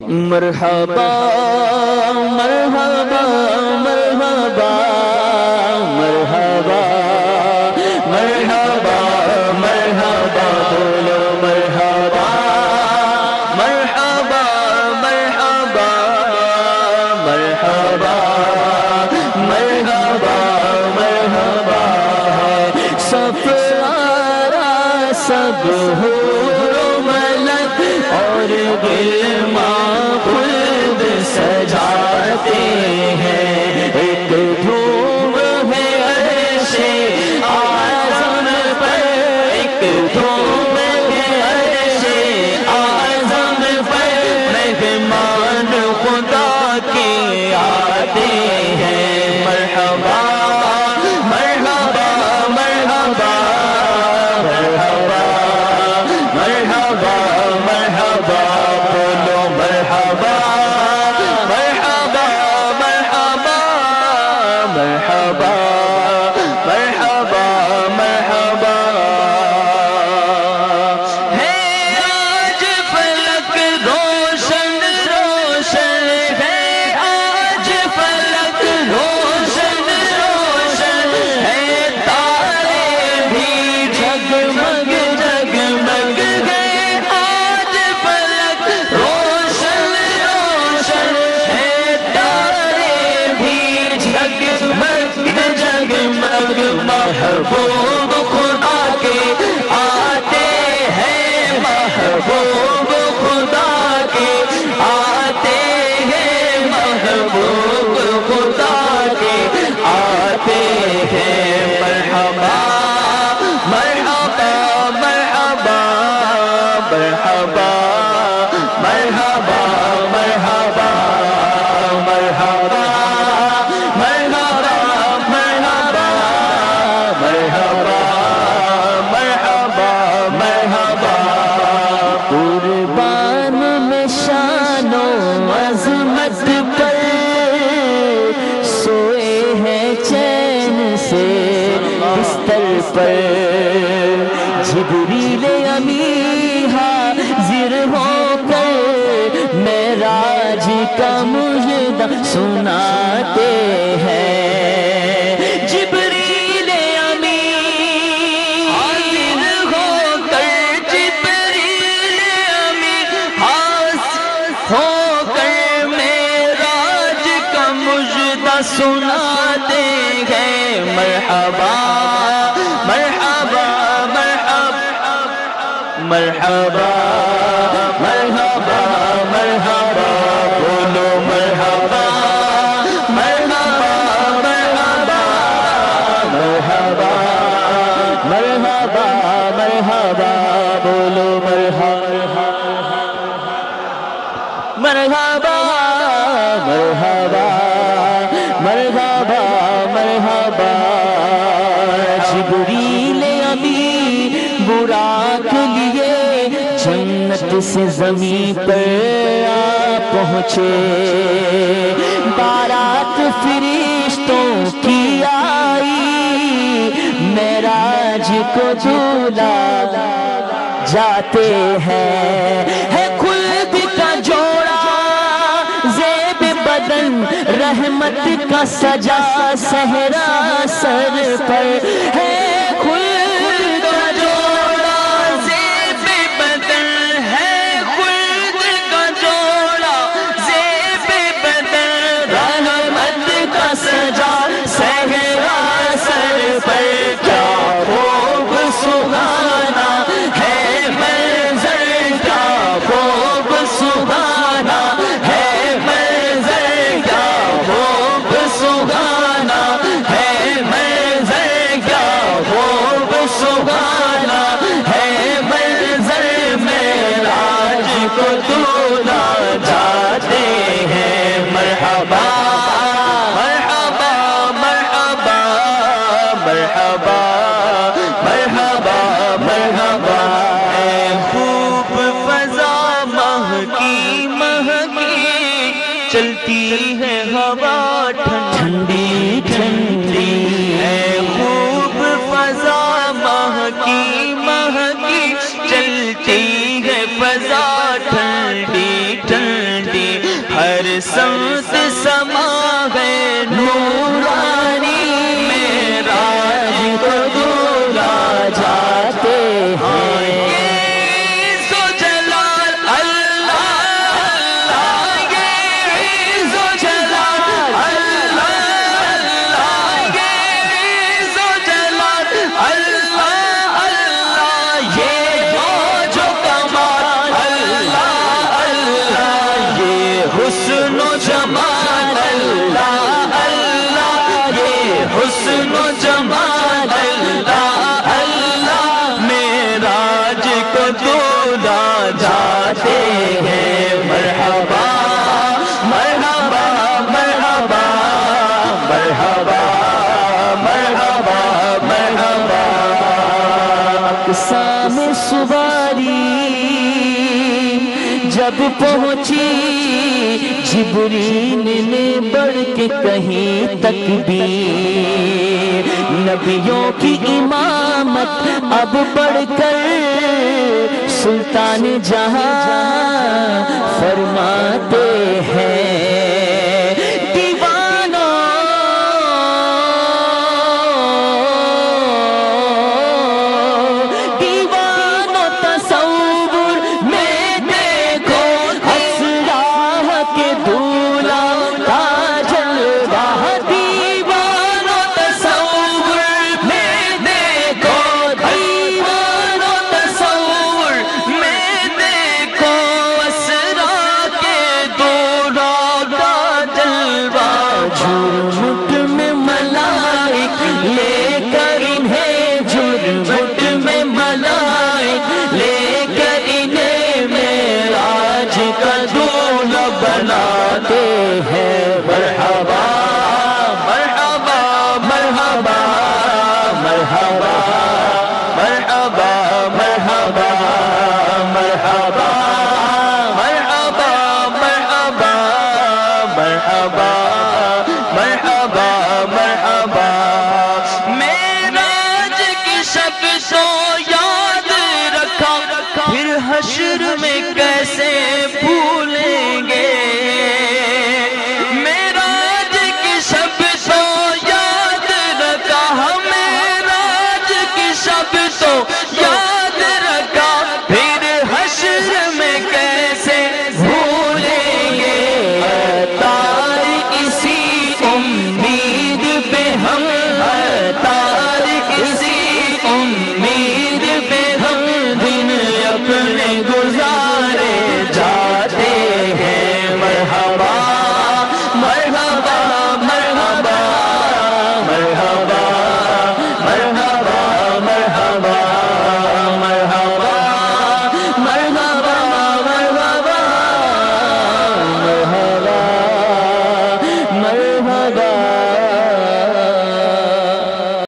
مرحبا مرحبا مرحبا مرحبا مرحبا مرحبا بولو مرحبا مرحبا مرحبا مرحبا مرحبا مرحبا سفارا سب حور و ملک اور غلمان خود سجاتے ہیں، ایک دھوم ہے عرش اعظم پر، ایک دھوم ہے عرش اعظم پر، مہمان خدا کے آتے ہیں۔ مرحبا مرحبا مرحبا مرحبا مرحبا مرحبا بولو مرحبا مرحبا مرحبا مرحبا مرحبا مرحبا ہے آج فلک روشن روشن ہے، آج فلک روشن روشن ہے، تارے بھی جگمگ جگمگ گئے، آج فلک روشن روشن ہے، تارے بھی جگمگ جگمگ، محبوب خدا کے آتے ہیں، محبوب خدا کے آتے ہیں، محبوب خدا کے آتے ہیں۔ مرحبا مرحبا مرحبا مرحبا مرحبا مرحبا مرحبا مرحبا مرحبا مرحبا مرحبا مرحبا قربان میں شان و عظمت پر سوئے ہیں چین سے بستر پر، جبریل امی حاضر ہو کر معراج کا مژدہ سناتے ہیں، جبریل امی حاضر ہو کر، جبریل امی حاضر ہو کر معراج کا مژدہ سناتے ہیں۔ مرحبا مرحبا مرحبا مرحبا مرحبا مرحبا بولو مرحبا مرحبا مرحبا مرحبا مرحبا مرحبا بولو مرحبا مرحبا مرحبا مرحبا مرحبا جبریل ابھی براق لیے جنت سے زمین پر آ پہنچے، بارات فرشتوں کی آئی، معراج کو دولہا جاتے ہیں، ہے خلد کا جوڑا زیب بدن، رحمت کا سجا صحرا سر پر، ہے خلد کا جوڑا زیب بدن، ہے خلد کا جوڑا زیب بدن، رحمت کا سجا صحرا سر پر، کیا خوب سبحانہ ہے منظر، کیا خوب سبحانہ ہے منظر، کیا خوب سبحانہ ہے منظر، کیا خوب سبحانہ ہے منظر، معراج کو دولہا جاتے ہیں۔ مرحبا مرحبا مرحبا مرحبا مرحبا مرحبا، اے خوب فضا مہکی مہکی، چلتی ہے ہوا ٹھنڈی ٹھنڈی، اے خوب فضا مہکی مہکی، چلتی ہے فضا ٹھنڈی ٹھنڈی، سمت سما گئے نورانی معراج کو دولا جاتے ہیں حسن و جمال اللہ اللہ یہ حسن و جمال اللہ اللہ معراج کو دولا جاتے ہیں مرحبا مرحبا مرحبا مرحبا مرحبا مرحبا اقسام سواری جب پہنچی جبریل نے بڑھ کے کہیں تکبیر نبیوں کی امامت اب بڑھ کر سلطان جہاں فرماتے ہیں بناتے ہیں